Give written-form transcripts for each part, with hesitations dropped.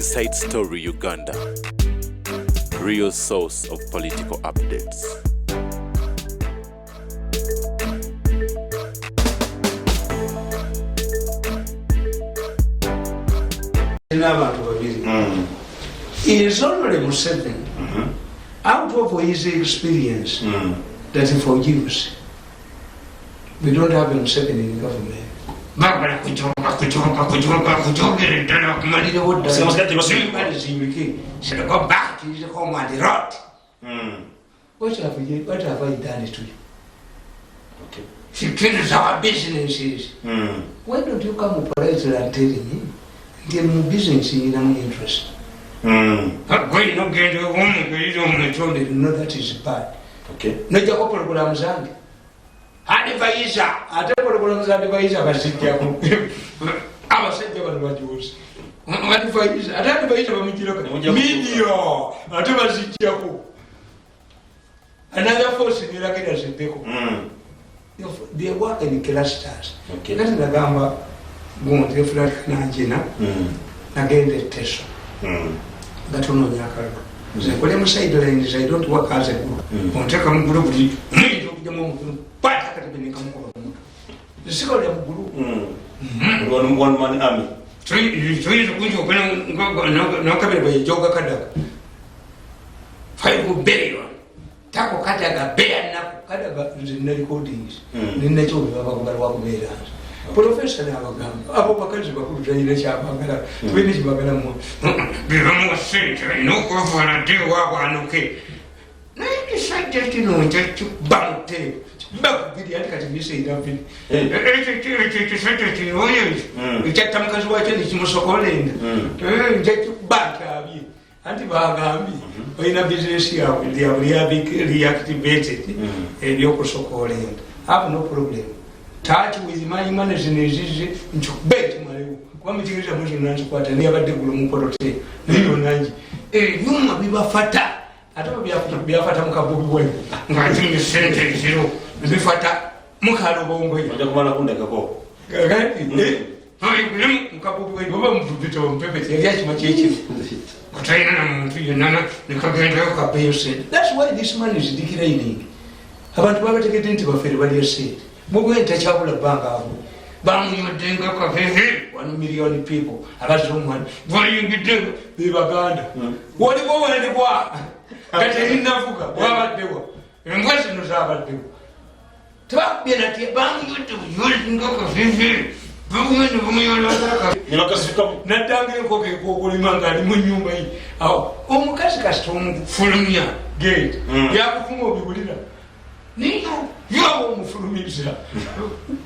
Inside Story Uganda, real source of political updates. Is already Museveni, out of his experience, that he forgives. We don't have Museveni in government. Should go back to his home and the rot. What have I done to you? Okay. She kills our businesses. Why don't you come operate and tell me? Tell me business in my interest. Why not get a woman where you don't told it? No, that is bad. Okay. No, the opera Gulamzang. Adivisa, I tell you what Adivisa was sitting. I was saying what you was. What if I use I don't know if media, I don't see Jaco. Another force in the Racket as a Deco. They work in clusters. Okay. That's the Gamba going to flat Najina again the test. That one on Yakar. Whatever sidelines, I don't work as a group. On take a group, the moment, but I can become the second group. One man army. Three no coming by Joga Kadaga. 5 billion. Taco Kadaga, Bear, Kadaga, the recordings. The nature of our made us. Professor Abakans, who trained the Chabagara, Twinish Baganamo. Be straight, no cover and do one okay. No, you decide just to know, just to bang tape. Back with the Academy say nothing. It's just Tamkas watching the Kimususeeko, just back Antibagambi, in a business here with the reactivated and Yokosuseeko. I have no problem. Touch with my management is into bed, my committee is a motion quarter never the Gulumukote, Leonanji. You might be fata. I don't be a fata Mukabu. I think the center zero. The fata Mukado Bongo, the Malakundako. That's why this man is degrading. About what to get into a fair said. Mugu intachakula banga bangu yodenga kwa 1 million people abazumwana bali ngidego bibaganda wali bo wali kwa kati inavuka wabadewa ngwazi no zabadewa twabyena ti bangu yodenga kwa 50 bangu ngene Nikasifika natange ko kulimanga ali mu nyumba hii aho omukasi kastongo fulumya gate yakufuma obigulira Nino, you are one for me, sir.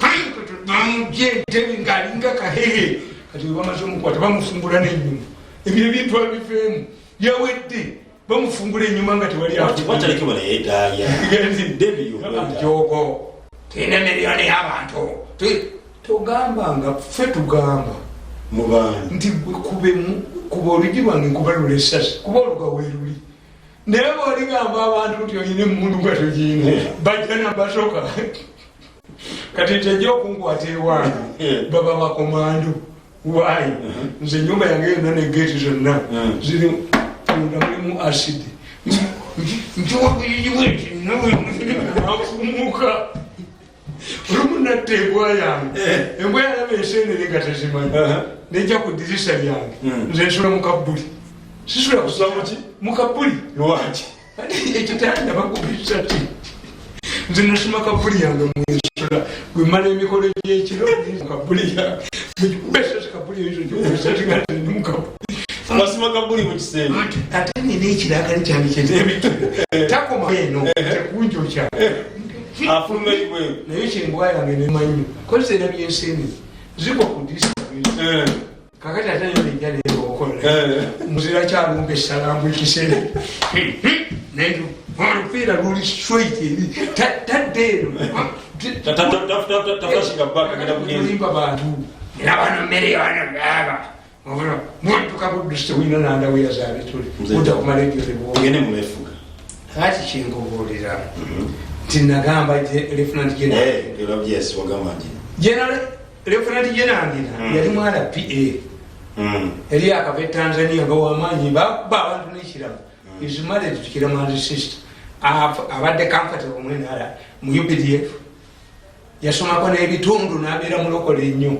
Telling Galinga Kahe, as you want to what one from Buranin. If you be probably fame, you're with the Bum from Buranumanga to where you have to watch a little bit. Yes, Debbie, Jogo, Tenameriani Havanto, to Gamba, Fetu Gamba, Moban, Kuborigiman in Kubaru Recess, Kubaruga will be. Never ring to your Mundu, but then a basoka. Katita Joku, what you want, Baba Commando. Why? The Yuma again and engaged now. Zillion acid. You wait, no, Muka. Rumuna Teguayam, and wherever you say the Gatasima, they joke with this young. Then Suramuka. Sister of Samati, Mukapuri, you watch. I didn't tell them about the Zinasmaka and the we marry me college, Kapuria, best Kapuria, setting at the Muka. Masmakaburi would say, at any nature, I can change it. Takoma, no, Wincho. I full make way. Nation why I'm in my mind. Consider me saying, Zibo, this. Kakata tani Muzira chabu mbesalamu ikisele. Nendo pira ruli straight tadero. Tafashika baka kada mugeni. Limba bantu. Nabana mere wana baba. Ngobona muntu kabudiste wina nanda we yazabe tuli. Uta kumaleki lebo. Ngene mumefuga. Hati chingo bolira. Tinagamba Lieutenant General. Yes, wagamba. General Lieutenant General yali mwala PA. eri akava Tanzania gawamanyi bakuba abantu n'ekirama is married to Kiraman's sister abadde comfortable mwenala mu UPDF yasomako n'ebitundu n'abeera mulokole nnyo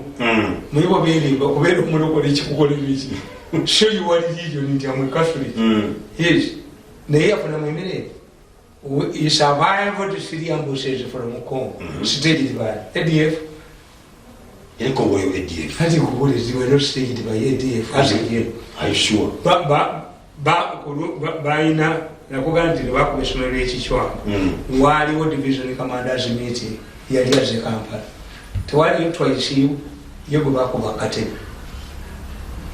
muyibo byerimba okubeera omulokole ekikukolera iki show you what religion nti amwe Catholic yes naye yafuna mu emirembe he survived 3 ambushes from Congo staged by ADF Kongoyo ADF hati kubuli they were not staged by ADF as again are you sure baina nakugamba nti bakubesomero ekichwanga waliwo division commanders meeting yali aze Kampala tewali twaisiyo yego bakuba katebe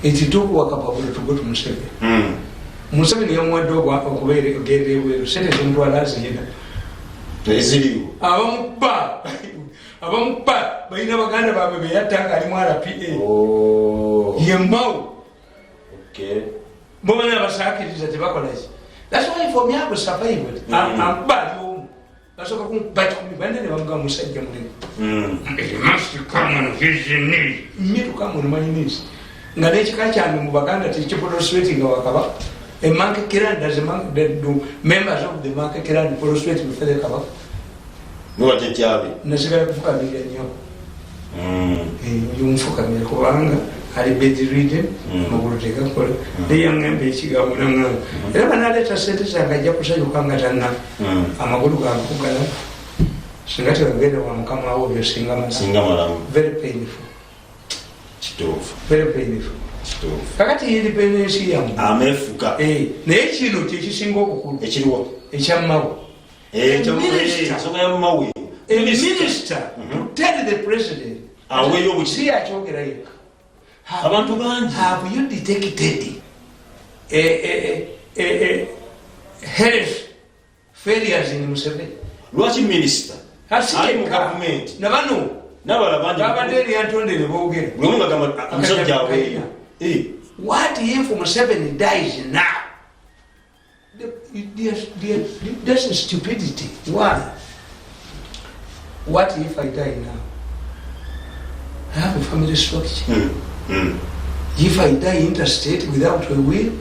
ekituuku wakapabula tugotu Museveni yamuwadde okubeera ogenda ebweru sente zimutwala aziyina eziriwo abamupa balina baganda baabwe beyattanga alimu RPA yemmawo bobana abasakiriza tebakolaki that's why for me I was survived amuba aliomu basoka kumuba kikumi bande ne bamugamba musajja mulema me to come on my knees nga n'ekika kyange mu baganda tekiprosweti nga wakaba emanke kirani does members of the manke kirani prosweti befere kaba Nuwate kyabe nasigala kufukamira nnyo yumfukamira kubanga ali bedridden magulu tegakola naye yaŋŋamba ekigambo naŋŋamba era banaleeta sente zange ajja kusanyuka nga tanna amagulu gankugala singa tegagenda wa mukama wo byo singa malamu very painful kituufu very painful kakati independence yamu amefuka naye kino kyekisinga obukulu ekiriwo ekyammawo a minister to tell the president si akyogera yekka abantu bangi have you detected health failures in Museveni lwaki minister ali mu government nabano babadde eri Antonde ne boogera buli omu agamba omusajja aweeyo what if Museveni dies now? That's stupidity. Why? What if I die now? I have a family structure. If I die interstate without a will,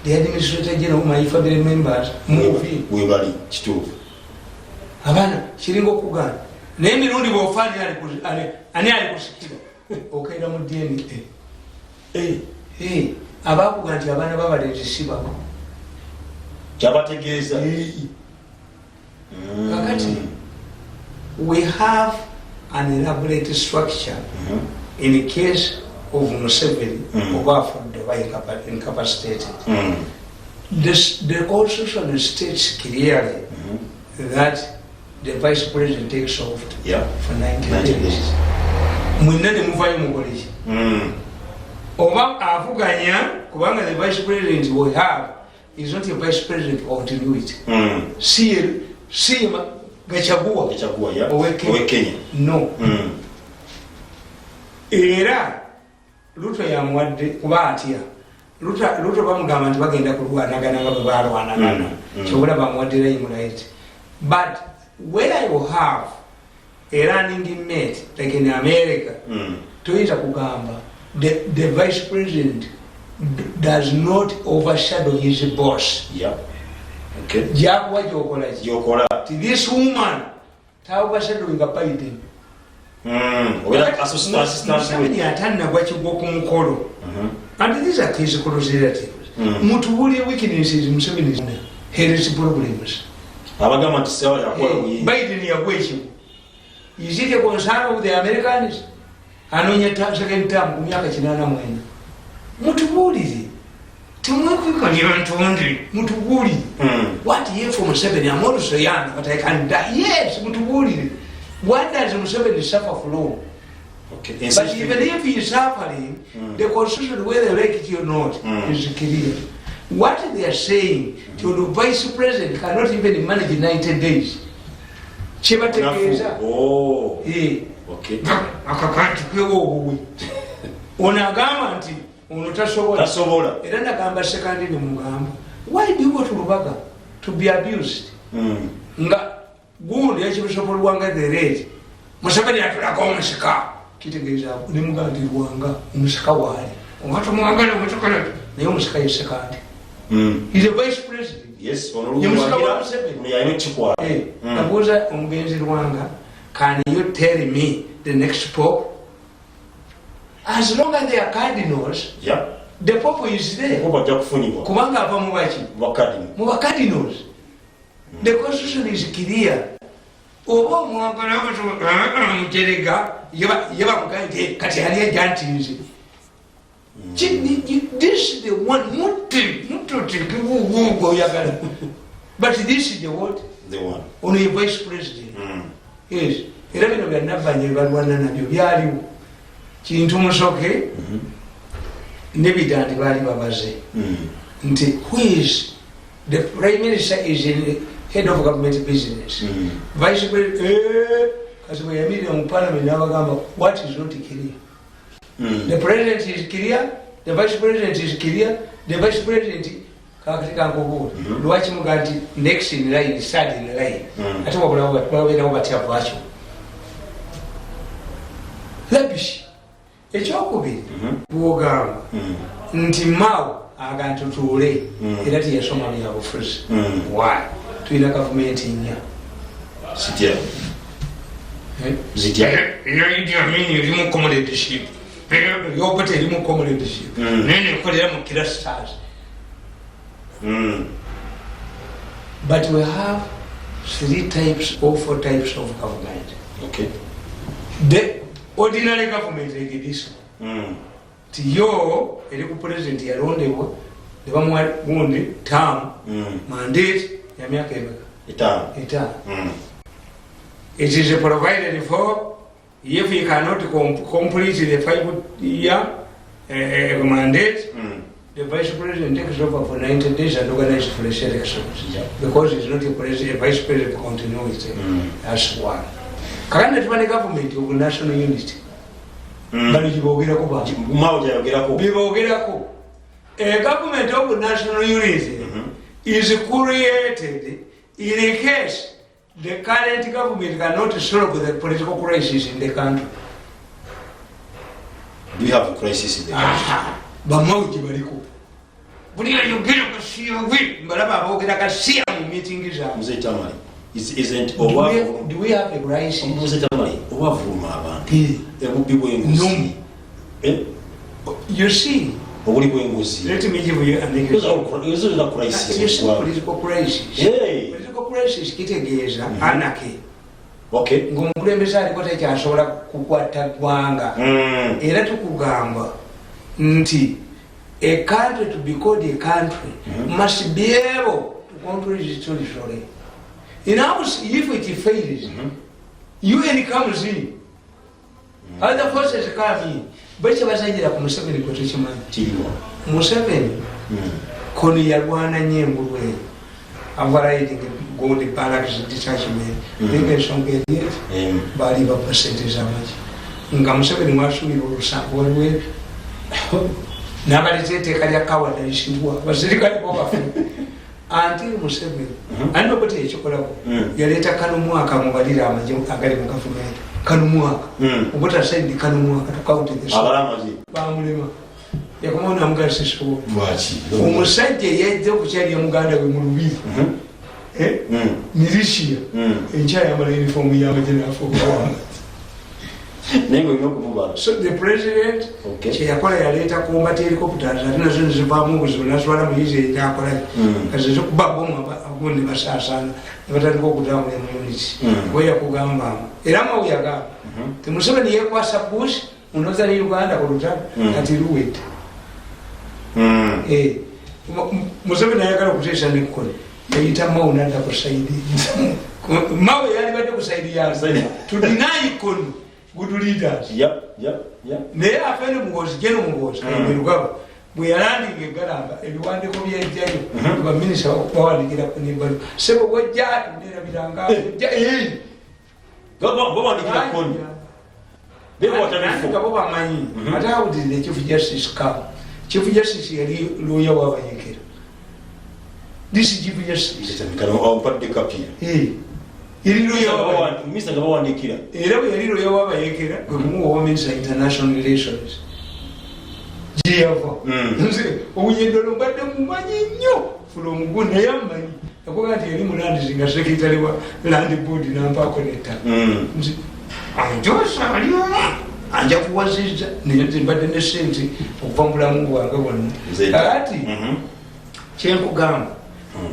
the administrator general, my family members move in. We bali kituufu. Abana kiringo kugana. Naye Mirundi bw'ofaani ani ali kusikira okaira mu DNA. Abakuga nti abaana babaleeta sibako kyabategeeza kakati we have an elaborate structure in the case of Museveni of incapacitated. The constitution states clearly that the vice president takes off for 90 days. Mwinane muvayo mukoleki oba avuganya kubanga the vice president we have is not a vice president of continuity. Si Gachagua owe Kenya no era Ruto yamuwadde kuba atya Ruto bamugamba nti bagenda kulwanagana nga bwe balwanagana kyobula bamuwadde right. But where you have a running mate like in America toyinza kugamba the vice president does not overshadow his boss. Jakuwa jokola this woman ta overshadowing a Biden. Museveni atanna gwakigwa ku mukolo. And these are case relatives. Mutubuli weaknesses Museveni health problems. Abagamba nti sewa yakola Biden yagwekimu. Is it a concern of the Americans? Anonya second term ku myaka 84. Mutubulire. Temwekwikanira ntondi. Mutubulire. What if Museveni I'm also young but I can die? Yes, mutubulire. What does Museveni suffer from? Okay. But even if he is suffering, the constitution, whether they like it or not, is clear. What they are saying to the vice president cannot even manage 90 days. Chibategeeza. Okay. Akakati kwewo onagamba nti ono tasobola. Era nagamba sekandi ne mugamba. Why do you go to Rubaga to be abused? Nga gundi yakibusobolwanga the rate. Museveni atulako omusika. Kitegeeza ne mugandi Rwanga omusika waali. watu mwagala mutokana naye omusika yesekandi is a vice president. Yes, nabuuza omugenzi Lwanga, can you tell me the next pope? As long as they are cardinals, the pope is there. Kubanga ava mu cardinals. The constitution is clear. Oba omwagala muterega yaba muganje kati ali ejantinze. This is the one but this is the what? The one. Only a vice president. Yes. Era bino byannabanye balwana nabyo byaliwo. Kintu musoke nebidandi bali babaze. Nti who is the prime minister is in head of government business. Vice president kasi bwe yamira mu parliament n'abagamba what is not clear. The president is clear, the vice president is clear, the vice president kakatika nkubula lwaki muga nti next in line, third in line. Ate wabeerawo batya bwakyo labish. Ekyokubiri bwogamba nti Mao aga ntutuule era tiyasoma byabufuzi. Why? Tulina gavumenti nnya Idi Amin erimu comradeship, Yobert erimu comradeship, nene ekolera mu Kira Stars. But we have 3 types or 4 types of government. Okay. The ordinary government like this one. Tiyo eri ku president yalondebwa ne bamuwa gundi term mandate ya myaka etaano. It is provided for if you cannot complete the 5-year mandate, the vice president takes over for 90 days and organizes fresh elections. Because it's not a vice president continuity. That's one. Current government of national unity. But a government of national unity is created in a case the current government cannot solve the political crisis in the country. Do you have a crisis in the country? Bamauji baliko. Bulia yogera kasiyo wi mbalaba abogera kasiya mu meetings za. Mzee Tamale. Isn't do we have a crisis? Mzee Tamale. Ovavuma abantu. Ebubi bwenguzi. You see. Obuli bwenguzi. Let me give you an example. Is it a crisis? Yes, political crisis. Hey. Political crisis kitegeeza anake. Okay. Ng'omukulembeze aliko tekyasobola kukwata ggwanga. Era tukugamba nti a country to be called a country must be able to control its territory. In ours, if it fails, UN comes in. Other forces come in. But you must say, Museveni Kotichiman. Museveni, Koni Yalwana Nyemwe, avoiding gold barracks detachment, they some get it, body of percentage how much. Museveni Masu, you will sample with. Nobody take a coward and she was until Museveni. And nobody chocolate. You later Kanumuaka Mubadira, Agari government. Kanumuaka. What I said the Kanumuaka to count in the Bamulima. Yakomona Mugasi so. Umusaje yet the Kuchari Muganda with Murubi. Militia. In China, uniform Yamajina for. So the president, she acquired later combat helicopters and nations of Bamus, that's what I'm using. As a babum of Gundi Massasan, but I go down in units. Where Kugamba, Irama Yaga, the Muslim was a bush, another Uganda or until wait. Muslim Naga position in Kun, Yaita Mona Saidi. Maui, I said, to deny Kun. Good leaders. Yep. They are fellow was general was we are landing in Garamba, and you want to go here to a minister of power to get up in the so what Jack did go on the phone. They want to go over money. But how did the Chief Justice come? Chief Justice here, lawyer over here. This is Chief Justice. Put the copy. Mr. Gawandikira. Era we yaliro yawaba yekera kwe mu women's international relations. gyeyava nze obuyendolo mbadde mumanyi nnyo fulomugu naye amanyi yakoga nti yali mulandizi nga sekitale wa land board nampaako nettaka nze anjosa alioma anja kuwaziza mbadde ne sente okuva mu bulamu bwange bwonna ati kyenkugamba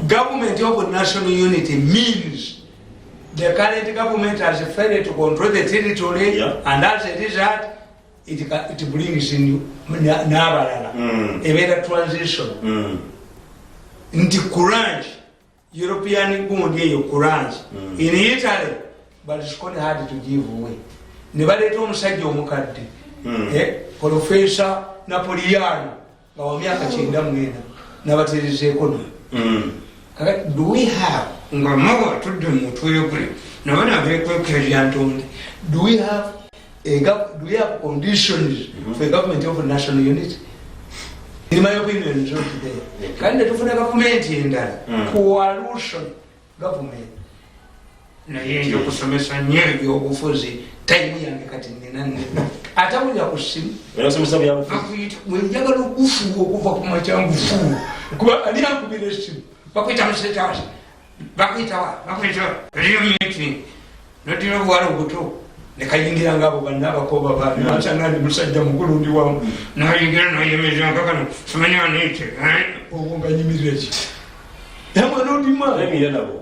government of national unity means the current government has failed to control the territory and as a result it brings in n'abalala ebeera transition nti courage European gundi eyo courage in Italy but it's quite hard to give away ne baleeta omusajja omukadde Professor Napoleano nga wa myaka 94 n'abaterezeeko do we have nga mawa tudde mutwe gwe nabana bekwekera ntonde do we have conditions for a government of national unity? In my opinion, it's not today. Can the government in that coalition government? Na yeye kusomesa nyewe yobufuzi tayini yange kati nene atawuli akusimu era somesa bya bufuzi mwenjaga lukufu okuva ku machangu fu kuba ali akubira simu bakwita msetaje bakwita real meeting notiro bwalo buto nekayingira ngabo bannabakoba bali bacanandi musajja mukulu ndi wamu nayingira nayemeza kakano somanya nite obunga nyimirechi yamwe nodima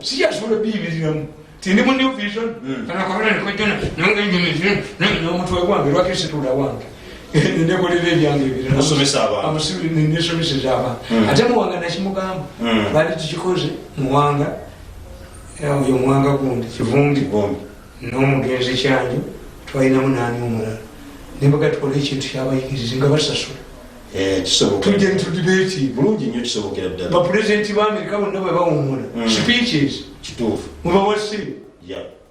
siya sura bibiriramu tindi mu new vision kana kabana nikojona nange nyimirechi no mutwe gwange lwakisitula wange nekolere byange bibira nasomesa abantu amusibiri nesomesa zaba ate muwanga nakimugamba bali tukikoze muwanga yo muwanga gundi kivumbi n'omugenzi kyanyu twalina munaani omulala nembaga tukole ekintu kyabayigiriza nga basasula tujje ntudibeti bulungi nnyo kisobokera ddala bapulezidenti ba Amerika bonna bwe bawummula speeches kituufu mubawasi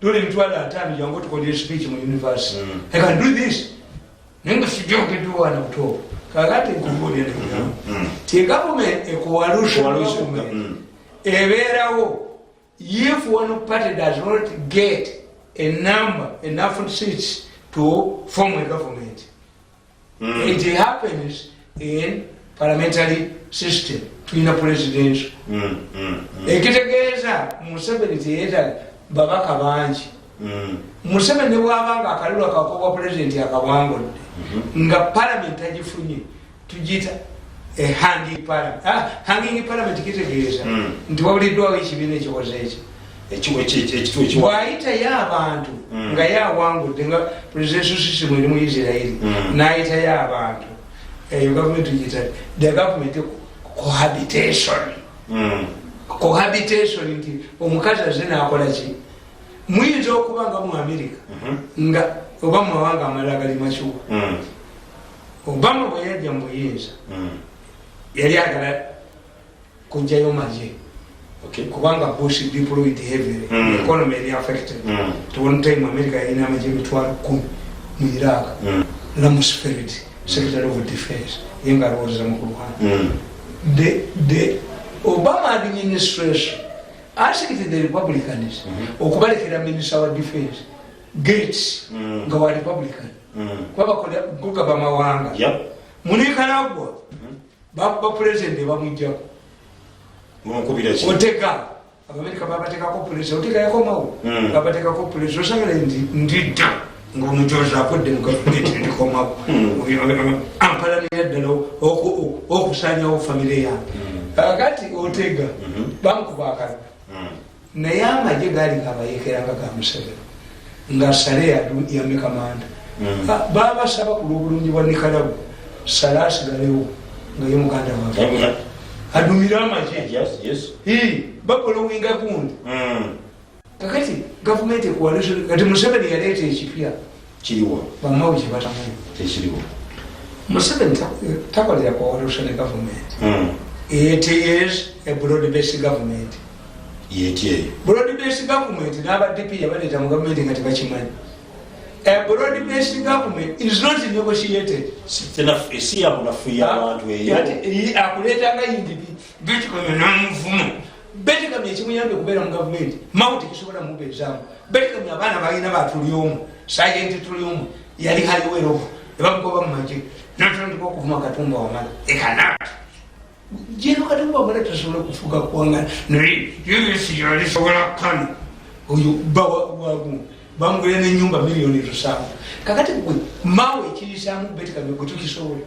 dole mitwala 5 jangu tukole speech mu university I can do this nenga sijogedde wana buto kakati nkumbulira ti government coalition ebeerawo if one party does not get enough seats to form a government. It happens in parliamentary system between a presidential. Ekitegeeza Museveni tiyeta babaka bangi. Museveni bwabanga akalulu akakoba president akabwangudde nga parliament agifunye tugita hanging parliament. Hanging parliament kitegeeza nti wabuliddwawo ekibiina ekikoze ekyo bwayita y'abantu nga yawangudde nga presidential system eri mu Israel n'ayitayo abantu eyo gavumenti gita the government cohabitation nti omukazi aze n'akola ki muyinza okuba nga mu America nga oba mu mawanga amalala gali makyuka Obama bwe yajja mu buyinza yali agala kujjayo magye kubanga Bush deployed heavily the economy is affected to one time America yalina amagye emitwalo 10 mu Iraq Rumsfeld Secretary of Defense yenga alowooza mu kulwana the Obama administration asked the Republicans okubalekera Minister wa Defense Gates nga wa Republican kwa bakola kugaba mawanga Munikaragwa baba president bamujjako oteka Amerika babateka ko police oteka yako mawo babateka ko police osangala ndidda ngomujoza akudde mu government ndiko mawo ampala ne yaddalo okusanya family ya kakati otega bankubaka naye amagye gali kabayekeranga ga Museveni nga sale ya mekamanda baba saba kulubulungi bwa Nicaragua salasi galewo nga ye muganda wawe adumira amagye bakola winga gundi kakati gavumenti coalition kati Museveni yaleeta ekipya kiriwa bamawo kye batamanyi tekiriwa Museveni takolera coalition government it is a broad-based government broad-based government n'abadp yabaleeta mu gavumenti nga tebakimanyi a broad-based government is not negotiated. Akuletanga indibi betikame namuvumo betikame ekimuyambe okubeera mu gavumenti mawu tekisobola mubeezaamu betikame abaana balina batulyomu sajenti tulyomu yali haliwerovu ebamugoba mu magye natandika okuvuma Katumba Wamala ekanat jeno Katumba Wamala tasobola kufuga kuwangana naye yesi yalisobola kano oyo bawagu bamugulira n'ennyumba miliyoni 7 kakati gwe mawe ekirisamu betikabye gwe tukisobola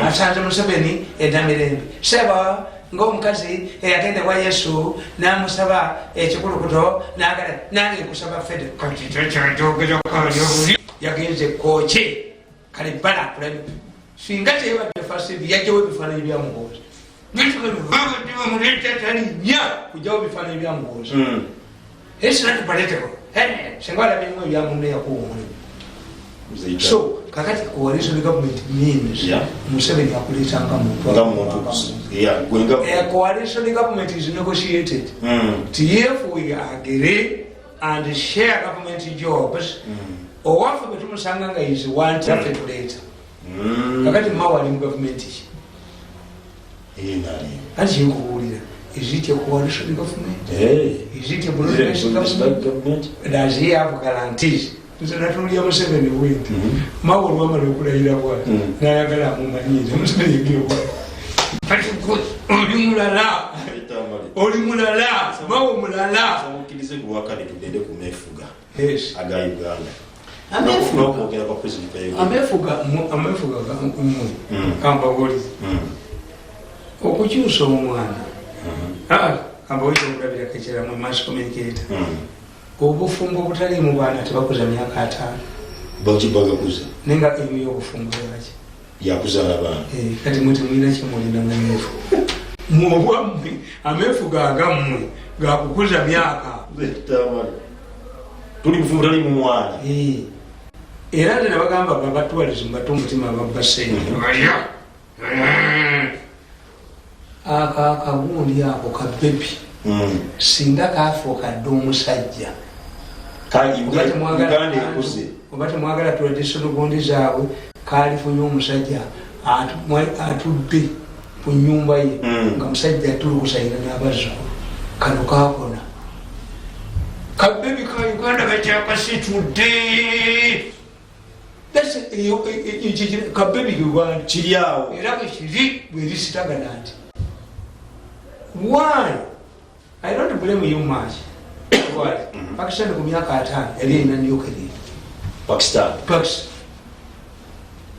asanze Museveni edamirembe seba ng'omukazi eyagenda wa Yesu n'amusaba ekikulukuto n'agala nange kusaba fede kati kyakyogerako yagenze kooki kale bala akulabi singa teyabadde fasibi yajjawo ebifaananyi bya Muhoozi nya kujjawo ebifaananyi bya Muhoozi esinati paleteko singa alabyemu ebya munne yakuwa omulimu. So kakati coalition government means Museveni akuletanga muntu coalition government is negotiated if we agree and share government jobs owafe betumusanga nga is one traffic later kakati mawa ali mu government anti yinkubuulira is it a coalition government is it a broad-based government does he have guarantees natulya Museveni bwinti mawe olwamala okulayira bwati nayagala amumanyire Museveni yegewa oli mulala mawe mulala samukirize kuwakali tudende kumefuga aga Uganda amefuga kamba goli okukyusa omwana kamba wito okulabira kekera mu mass communicator obufumbo butali mu baana tebakuza myaka 5 bakibaga kuza nenga emi y'obufumbo yaki yakuzala baana kati muti mwina kimulina mwefu mubwammwe amefu gagammwe gakukuza myaka tuli bufumbo tali mu mwana era ate nabagamba babatwaliza mubate omutima babbasente akagundi ako kabebi singa kafuukadde omusajja oba temwagala traditional gundi zaabwe kalifunye omusajja atudde ku nyumba ye nga musajja atulukusayina n'abazzukulu kano kakona kabebi ka Uganda bakyakasitudde kabebi Uganda kiri awo era bwekiri bwerisitagana nti why I don't blame you much. Why? Pakistan ku myaka 5 yali ina nuclear. Pakistan.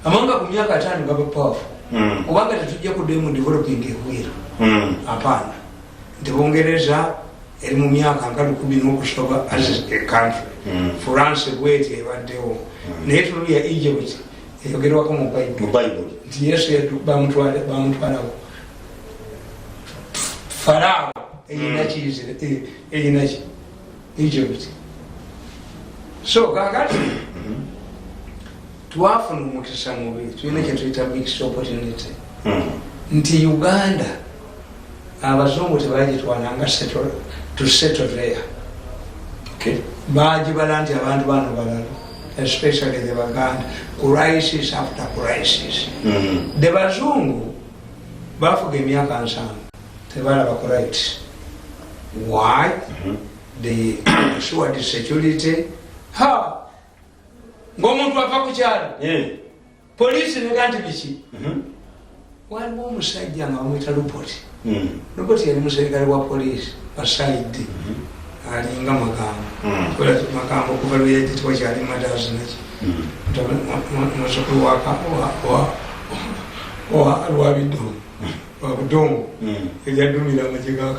Amanga ku myaka 5 ngaba powerful. Kubanga tetujja ku demu developing ehwero. Hapana. Ndibongereza eri mu myaka nkali 10 n'okusoba as a country. France bwete ebaddewo. Naye tulu ya Egypt eyogerwako mu Bible. Nti Yesu bamutwala Farao eyina Egypt. So kakati twafuna omukisa mubi tulina kyetuyita mixed opportunity nti Uganda abazungu tebagitwalanga to settle there. Bagibala nti abantu bano balala especially the Baganda crisis after crisis. The bazungu bafuga emyaka 5 tebalaba correct. Why? They assured the security. Ngomuntu afa ku kyalo. Police neganti biki. Waliwo omusajja nga bamwita Lupoti. Lupoti yali muserikale wa police basaidi. Alinga magambo. Kola magambo kuva luyedi twakyali madazi naki. Masokulu wa lwabidomu. Wabudomu ebyadumira amajiga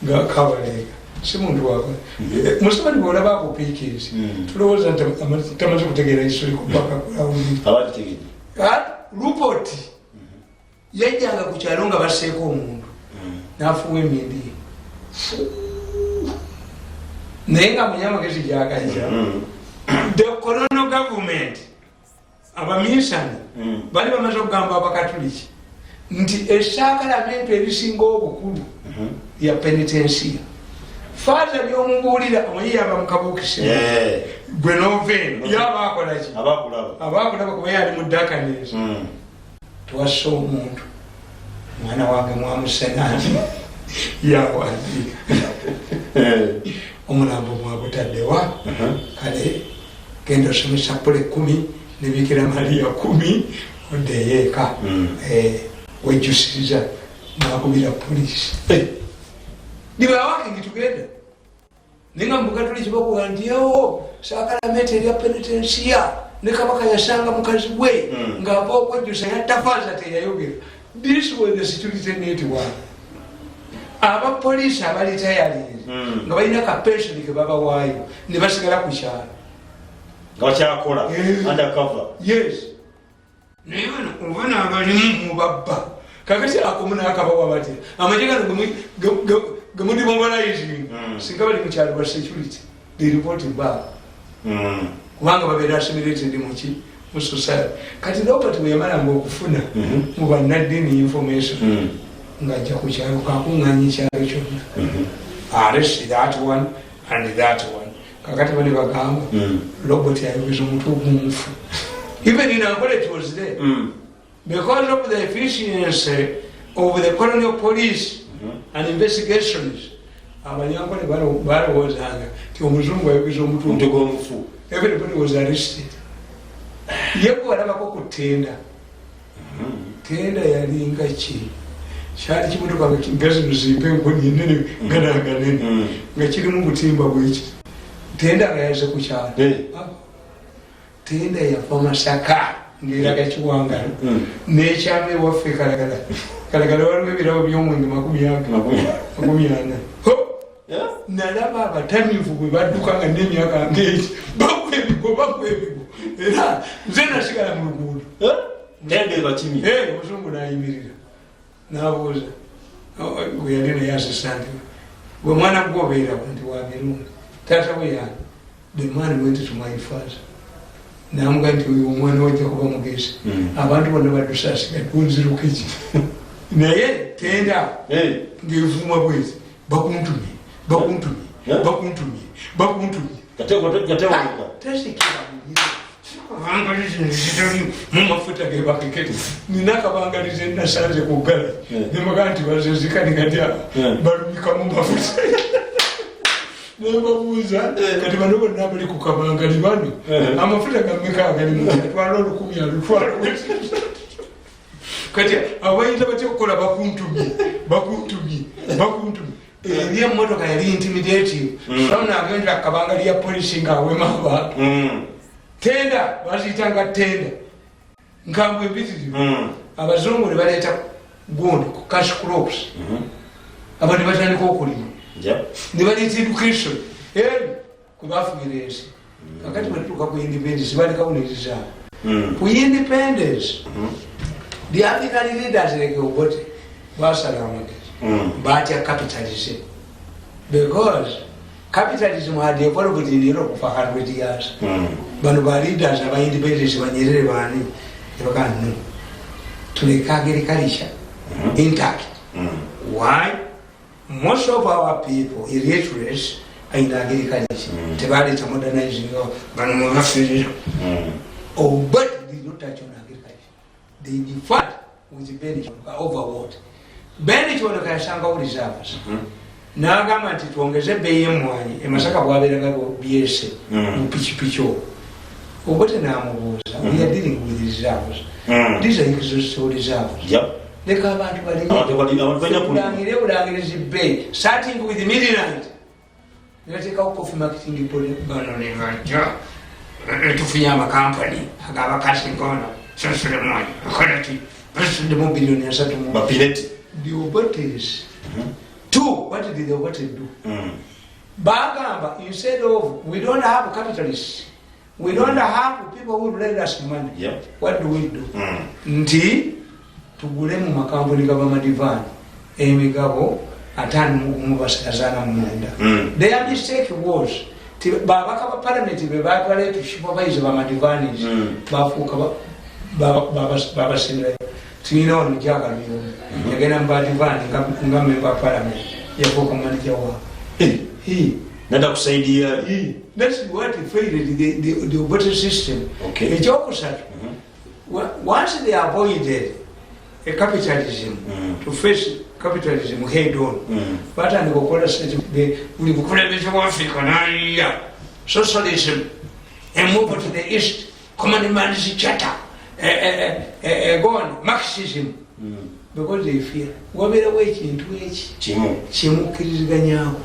ga kabalega si muntu wako Museveni bwolaba akupiikiriza tulowooza nti tamaze kutegeera isuli kupaka kulawuli Lupoti yajjanga ku kyalo nga basseeko omuntu n'afuwa emindi naye nga munyamagezi gyagajja the colonial government abaminsani bali bamaze okugamba abakatuliki nti esakalamento erisinga obukulu ya penitensia faza byomubuulira omanyi yaba mukabukise gwe noveno yabakolaki abakulaba kuba yali mudakanezi twassa omuntu mwana wange mwamusenani yawandiika omulambo mwagutaddewa kale genda osomesa pule 10 ne Bikira Maria 10 odeyeka wejusiriza nakubira polisi niwe working together ninga mbugatuli kibakuwa ndiyo sakalamenti erya penitensia ne kabaka yasanga mukazi gwe ng'ava okwejusa yatafaza teyayogera. This was the security network. Abapoliisi abalitayalinze nga balina kapensoni ke babawaayo ne basigala ku kyalo nga bakyakola undercover. Yes, naye bano oba n'abalimu mubabba kakati akomunaakabawa batya amagye gano gemuli mobilizing singa bali mu kyalo ba security they reporting back kubanga babeera assimilated mu society. Kati Robert bwe yamalanga okufuna mu bannaddiini information ng'ajja ku kyalo kakuŋŋaanya ekyalo kyonna arrest that one and that one. Kakati bali bagamba Robert ayogeza omutwe ogumufu. Even in Angola it was there because of the efficiency of the colonial police and investigations. Abanyankole balowoozanga nti omuzungu ayogeza omutwe ogumufu. Everybody was arrested. Yeko walabako ku tenda. Tenda yalinga ki kyali kimotoka gazi muzimpe nkoni ennene ganaganene nga kirimu butimba bweki. Tenda nga yaze ku kyalo. Tenda yafa Masaka ng'eraga Kiwangala n'ekyama ewaffe Kalagala waliwo ebirabo by'omwenge 40. Nalaba abatamiivu bwe badduka nga n'emyaka ng'egi bagwa ebigo era nze nasigala mu luguudo omuzungu n'ayimirira n'abuuza gwe yali naye asisante gwe mwana gwobeerawo nti wa Mirundi taata we yani. The man went to my father namuga nti oyo omwana wajja kuba mugezi abantu bonna baddusaasiga tunziruka eki naye tenda ng'evuma bwezi bakuntumye tasikira mumafuta gebakeketi ninakabangalize nasanze kugala nemaga nti bazezikanikatya balumika mumafuta nebabuuza kati bano bonna abali ku kabangali bano amafuta gammeka agali mutwala 10 alutwala kati abayinza batya okukola bakuntumye eri emmotoka yali intimidative sona agendera kabangali ya polisi ng'awema abantu tenda baziyitanga tenda nkambwe embitirivu abazungu ne baleeta gundi ku cash crops abantu batandika okulima ne baleeta education eri kwebafugira ensi kakati bwetutuuka ku independence balikawunirizaabo ku independence the African leaders like Obote basala amagezi batya capitalism because capitalism had evolved in Europe for 100 years. Bano ba leaders aba independence banyerere bani ebaka no tuleka agriculture intact. Why? Most of our people illiterates are in agriculture. Tebali modernizing bano mo rafiri. But they don't touch on agriculture. They defer with benefit over what? Benefit on the Sangao reserves. Nagama nti tuongeze bei y'emmwanyi emasaka bwabeeraga byese mu pichipicho obote n'amubuuza we are dealing with reserves these are exhaustive reserves leka abantu bulangirizi bei starting with midnight nebateekawo coffee marketing bano nebajja tufunye amakampani agabakasingona sosole mwanyi akolati basuddemu biliyoni 3 bapireti the obotes. Two, what did the Obote do? Bagamba, instead of, we don't have capitalists, we don't have people who lend us money. What do we do? Nti, tugulemu makampuni g'abamadivani emigabo atano mubasazana munda. Their mistake was, babaka ba parliament be batwale to supervise bamadivani bafuka babasinira. Tino on Jaga, again, Badivani, nga member parliament, Yapoka manager. That's idea. That's what failed the voting system. Okay. The joke was that once they avoided a capitalism to face capitalism head on, but I go we could have Africa, socialism, and move to the east, common man's charter. gone Marxism because they fear wabeerawo ekintu eki kimukkiriziganyako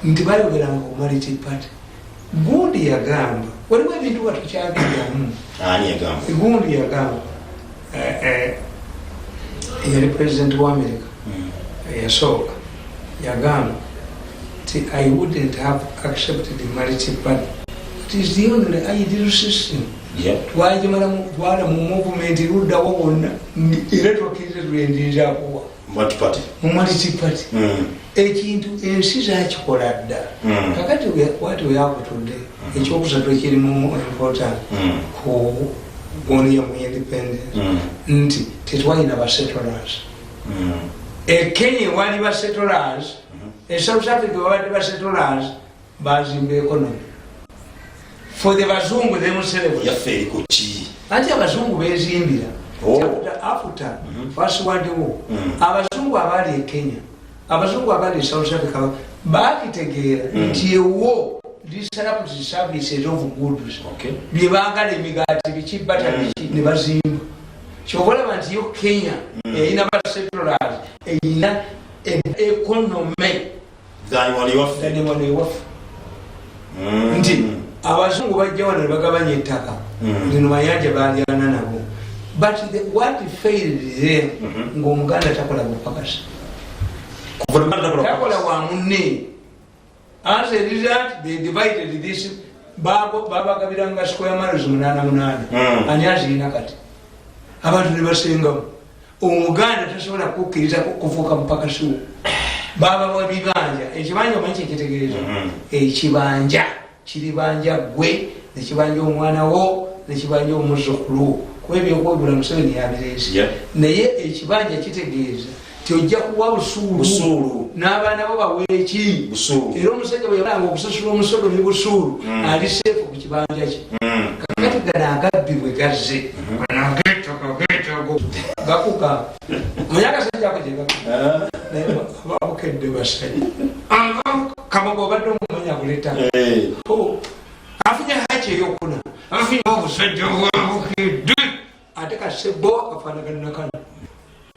nti bayogeranga ku multi party. Gundi yagamba waliwo ebintu batukyabiramu. Gundi yagamba yali president wa America yasooka yagamba nti I wouldn't have accepted the multi party. It is the only ideal system. Twagimala mu movement luddawo wonna era twakkiriza tulendirira akuwa mu multi party. Ekintu ensi zakikola dda kakati wati weyakutudde ekyokusatu ekirimu important ku goniya mu independence nti tetwalina basettlers. Kenya wali basettlers, South Africa wali basettlers bazimba economy for the bazungu themselves. Ati abazungu bezimbira after first world war. Abazungu abali e Kenya, abazungu abali e South Africa bakitegeera nti ewo disrupt services of goods. Byebagala emigaati biki bata biki ne bazimba. Kyobalaba nti yo Kenya erina basettlers erina economy than wali waffe. Nti abazungu bajja wano ne bagabanya ettaka lino mayanja balyana nabo. But what failed them ng'omuganda takola bupakasi takola wa munne. As a result they divided this babagabiranga square miles 8 ani azirina kati abantu ne basengamu. Omuganda tasobola kukkiriza kufuuka mupakasi wo. Babawa bibanja ekibanja omanyi kyekitegeeza ekibanja kiribanja gwe nekibanja omwana wo nekibanja omuzzukulu kuba ebyokwegula Museveni yabireese naye ekibanja kitegeeza ti ojja kuwa busuulu n'abaana bo baweeki era omusajja bwe yalanga okusasula omusolo ne busuulu ali seefu ku kibanja kye. Kakati gano agabbi bwe gazze gakuka manya akasajja ako gye babukedde basajja kamogo obadde omumanya kuleta afunye haki eyokuna afunye obusajja bwabukedde ate kasebo akafaanagana kano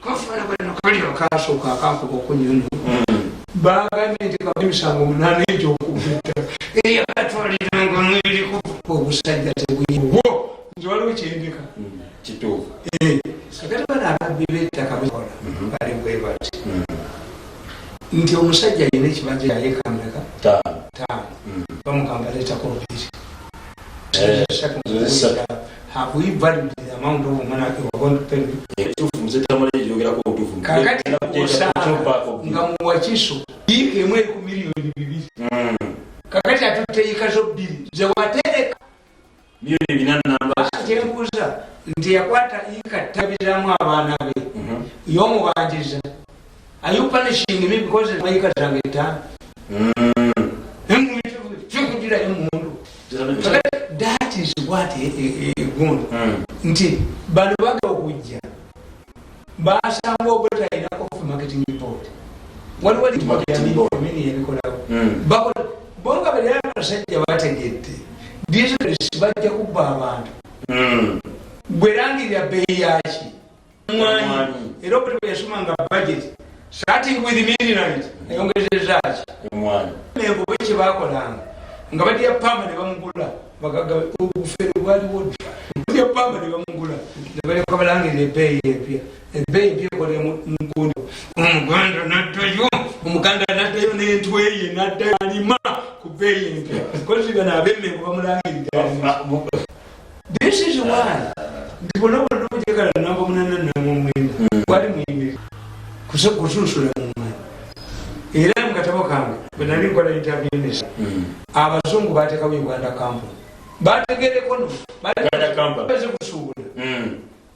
kafaanagana kali akasooka akankuba okunyono bagambye nti kabuli 8 ekyokubita eyakatwaliranga mweriku obusajja tebwiwo nti waliwo kyendeka kituufu. Kakati bano ababbi b'ettaka bekola bali bwe bati nti omusajja alina ekibanja yayekameka 5 bamugamba leetako 2. Have we valued the amount of money we are going to pay? Kakati osanga nga muwakiso yiika emu eri ku miliyoni 2. Kakati atuteeka zo 2 zewatereka kyembuuza nti yakwata yiika tabiramu abaana be y'omubanjiriza. Are you punishing me because yiika zange 5? Kyokujira emundu. That is what egundu nti bano baga okujja basanga obutalina coffee marketing report waliwo emini yebikolawo bonga bali abasajja bategedde disitulikiti bajja kubba abantu gwerangirira bbeeyi yaki mwanyi era obuli bwe yasomanga budget starting with midnight ayongezezaki mengo bwe kyebakolanga nga badya pamba ne bamugula bagaga obufere bwaliwo badya pamba ne bamugula ne baleka balangirira ebbeeyi empya. Ebbeeyi empya ekole mugundo omuganda naddayo n'entweye naddayo alima ku bbeeyi empya kozi bano ab'emmengo bamulangirira. This is why nti bonna bonna bujekala namba 89 gwali muyimiri kusunsula mu mwana era mukatabo kange bwe nali nkola interview abazungu bateekawo Uganda Company bategereko no baze kusuubula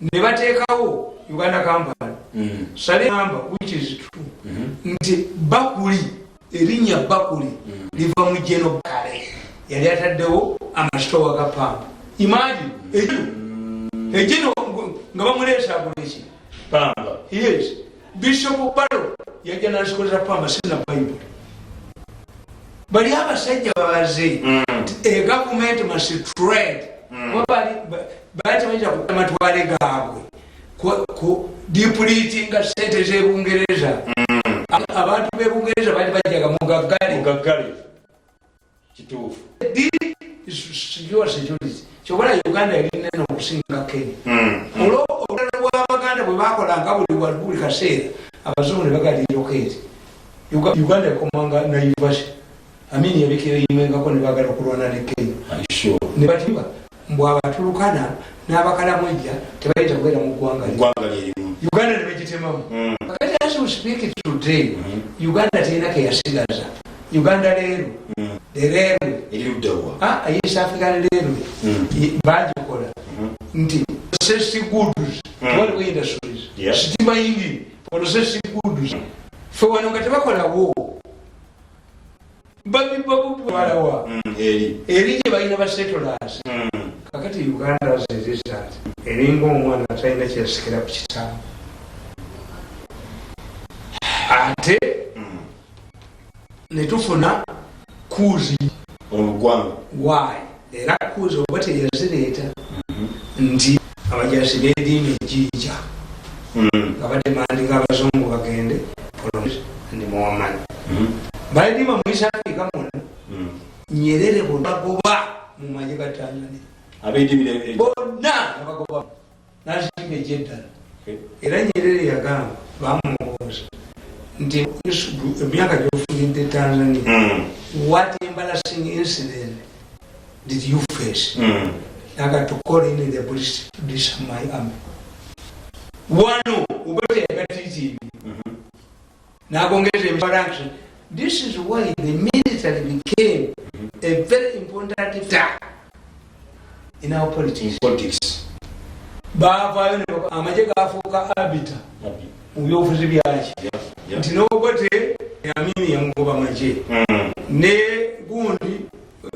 ne bateekawo Uganda Company sale number which is true nti Bakuli erinnya Bakuli liva mu Geno Kale yali ataddewo amasitowa ga pamba. Imagine ejino nga bamuleesa aguleki pamba. Yes, Bishop Barrow yajja n'asikolera pamba sina Bible. Bali abasajja babaze gavumenti must trade bati bayita ku matwale gaabwe ku depleting sente z'Ebungereza. Abantu b'Ebungereza bali bajjaga mugaggale kituufu secure security kyokola Uganda erina n'okusinga Kenya. Olulala lw'Abaganda bwe bakolanga buli kaseera abazungu ne bagaliroketi Uganda ekomanga Naivasha amini yabikira yimengako ne bagala okulwana ne Kenya ne batiba mbw abatulukana n'abakalamwejja tebayinza kubeera mu ggwanga lirimu Uganda ne bagitemamu. Kakati as we speak it today Uganda terina ke yasigaza. Uganda leero East African Railway bagikola nti processed goods waliwo industries sitima yingi processed goods fe wano nga tebakolawo babibabubwalawa eri gye balina basettlers. Kakati Uganda zezizati eringa omwana talina kyeyasikira ku kitamba ate netufuna kuuzi omugwanga why era kuuzi oba teyazireeta nti abajasi b'ediini ejinja nga bademandinga abazungu bagende ndi muwamani balidima mu East Africa muna Nyerere bonagoba mu maje ga Tanzania bonna nabagoba nazimba ejeddala era Nyerere yagamba bamuwoza nti emyaka gyofunidde Tanzania what embarrassing incident did you face? Naga to call in the police to disarm my army. One ubete yakatiti nagongeze embarrassing. This is why the military became a very important factor in our politics. Bava amaje gafuka abita ubyofuzi byaki nti nobote yamini yangoba maje ne gundi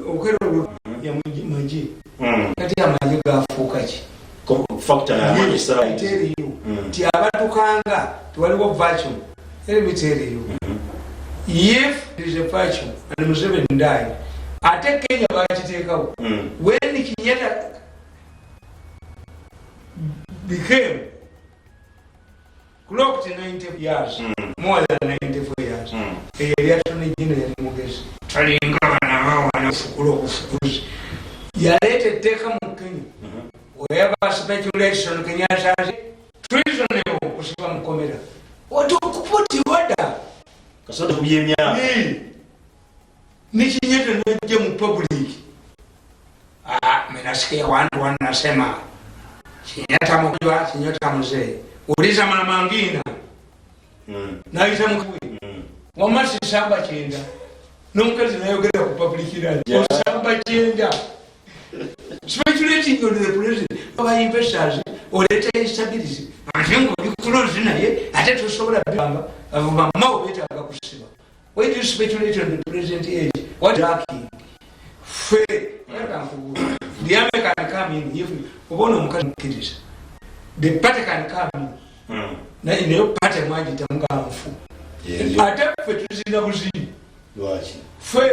okero ya maje kati amaje gafuka ki factor ya maje sara ti abatukanga twaliwo vacuum let me tell you if there is a vacuum and Museveni died ate Kenya bakitekawo when Kenyatta became clocked 90 years more than 94 years attorney general yali mugezi talinga bana wanafukula okufukuzi yaleta etteeka mu Kenya wherever speculation Kenya says treasonable kusiba mukomera otukuputi wada kasoda kubyemya ni Kenyatta najja mu public menasikia wantu wanasema Kenyatta mkujwa Kenyatta mzee uliza mwana mangina naita mkwi wamasi samba chenda nomkazi nayogera ku public radio samba chenda speculating on the president our investors oleta instability ajengo bikulozi naye ate tusobola bamba avuma mawo beta akakusiba when you speculate on the president age what lucky fe yakankubu the American can come in if ubono mkazi mkirisa the party can come in na ine party mwaji tamuka mfu ate fe tuzina buzini lwachi fe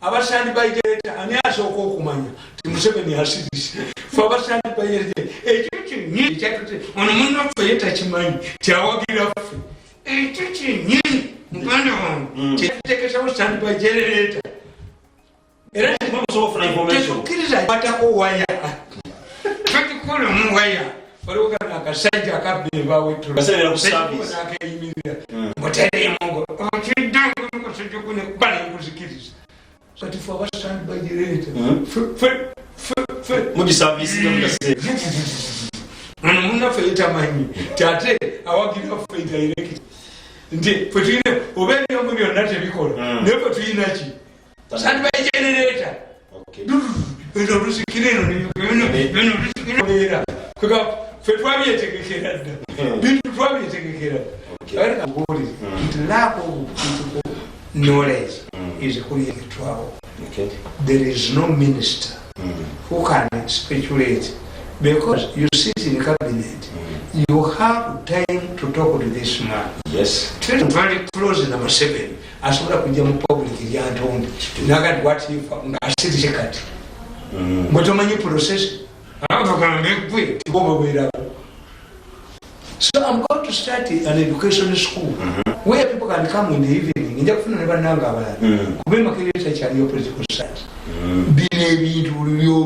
abasandi bayireta ani asoko okumanya Museveni asirisi fe abasandi bayireta ekyo kinyini kyatute ono munno fe yeta kimanyi kyawagira fe ekyo kinyini mpande wangu kyetekesa abasandi bayireta era mwamusofuna information tekukiriza batako waya tekukolo mu waya waliwo kana akasajja akabba wetu basabira ku service akayimirira muteri mungo okiddango kusajja kune bali kuzikiriza kati fo abasandi bagireta muji service ndakase ano munna fe yitamanyi tate awagira fe direct nti fe tuyine obere yomu byonna tebikola naye fe tuyina ki basandi bayigenerator eno lusikireno eno lusikireno kuga fe twabyetegekera dda bintu twabyetegekera dda ngoli lack of knowledge is created trouble. There is no minister who can speculate because you sit in cabinet you have time to talk to this man. Yes. Very close in number 7 asobola kujja mu public lyantonde nagati what if ngasirije kati ngotomanyi process So I'm going to start an education school where people can come in the evening. Inja kufuna nebananga abalala. Kubema kireta kyali political science. Bine ebintu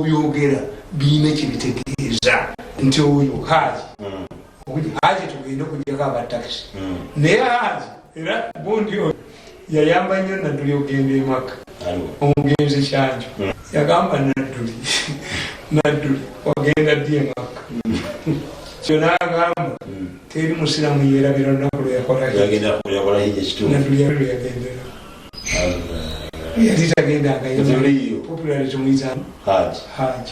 byogera bine kibitegeeza nti oyo haji. Haji tugenda okujjako aba taxi. Naye haji era bondi oyo yayamba nnyo Nadduli ogenda emaka. Omugenzi kyanjo. Yagamba Nadduli ogenda ddi emaka. Kyona agamba teri musiramu yerabira olunaku lweyakola Nadduli yagendera. Yali tagendanga popularity muyita haji.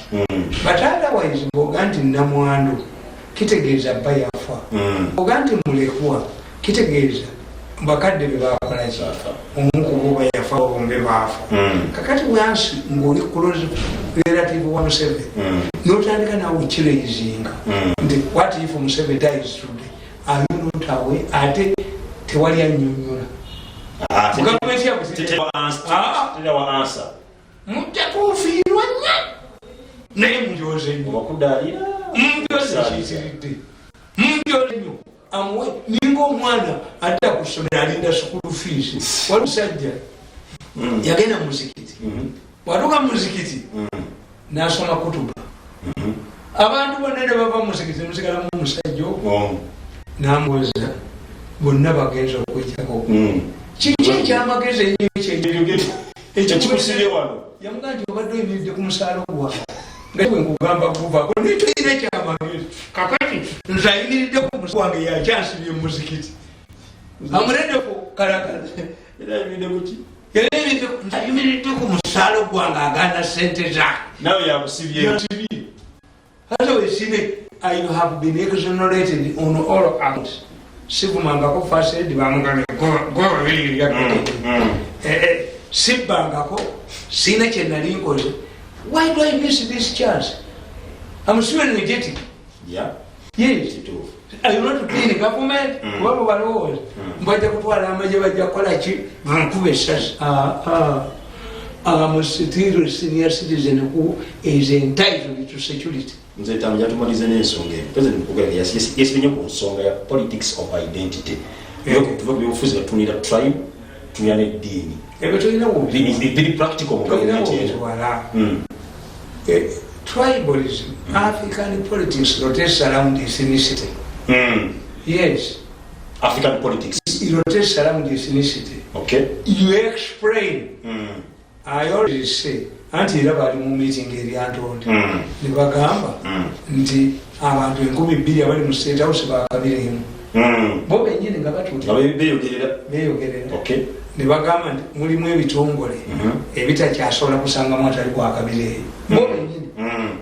But otherwise bw'oga nti namwandu kitegeeza bba yafa. Bw'oga nti mulekwa kitegeeza bakadde be bakola ki omukugu bwe yafa bombe baafa. Kakati wansi ng'oli close relative wa Museveni n'otandika nawe okiraizinga nti what if Museveni dies today, are you not aware ate tewali annyonnyola gavumenti mujja kufiirwa nnyo naye munjoze nnyo kiyitiridde munjoze nnyo amuwe ninga omwana adda ku ssomero alinda school fees. Wali musajja yagenda mu muzikiti watuuka mu muzikiti n'asoma kutuba abantu bonna ne bava mu muzikiti musigalamu omusajja ogwo n'amuwoza bonna bagenza okwejjako kiki ekyamagezi ennyo ekikusibe wano yamugaa nti obadde oyimiridde ku musaala ogwawe nga we nkugamba guvako nituyina ekyamagezi kakati nze ayimiridde ku musaala wange yakyansibye mu muzikiti amureddeko kalakala ayimiridde ku musaala ogwange aganda sente zange nawe yakusibye. I have been exonerated on all accounts. Sibumangako first aid bamugane go really Sibangako sina chenali nkoze. Why do I miss this chance? I'm so energetic. Yeah. Yes. Are you not being in government? What about all? But the people are major college Vancouver says I'm a senior citizen who is entitled to security. Nze tamja tumalize n'ensonga eyo. President Mugabe yasibenye ku nsonga ya politics of identity. Tuva ku byobufuzi batunira tribe, tunira n'eddiini. Tulina biri practical mu gavumenti eno. Tribalism, African politics rotates around ethnicity. Yes. African politics. It rotates around ethnicity. Okay. You explain. I always say, anti era bali mu meeting eri antold. Ne bagamba nti abantu 2,000 abali mu State House bakabiremu. Bo bennyini nga batuuti. Beyogerera. Okay. Ne bagamba nti mulimu ebitongole ebitakyasobola kusangamu atali kwakabireeyo. Bo bennyini